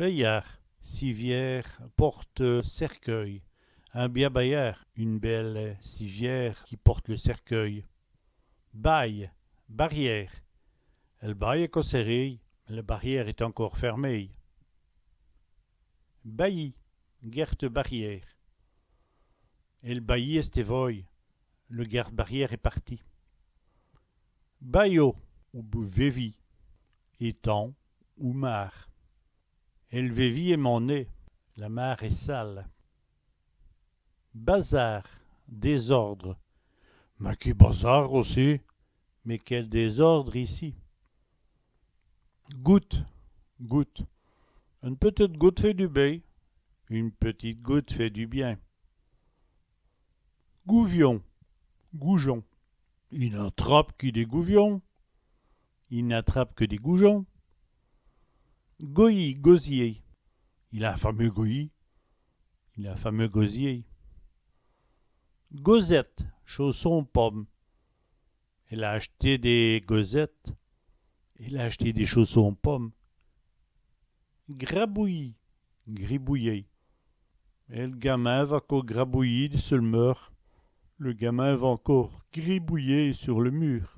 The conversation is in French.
Bayard, civière, porte cercueil. Un bien Bayard, une belle civière qui porte le cercueil. Baille, barrière. Elle baille est serrée, la barrière est encore fermée. Bailli, guerte barrière. Elle bailli est voy, le garde barrière est parti. Baillot, ou vévi, étang ou mare. Elle vévi est mon nez, la mare est sale. Bazar, désordre. Mais quel bazar aussi. Mais quel désordre ici. Goutte, goutte. Une petite goutte fait du bien. Une petite goutte fait du bien. Gouvion, goujon. Il n'attrape que des gouvions. Il n'attrape que des goujons. Goyi, gosier. Il a un fameux goyi. Il a un fameux gosier. Gosette, chausson pomme. Elle a acheté des gosettes. Elle a acheté des chaussons pommes. Grabouillis, gribouiller. Et le gamin va encore grabouiller sur le mur. Le gamin va encore gribouiller sur le mur.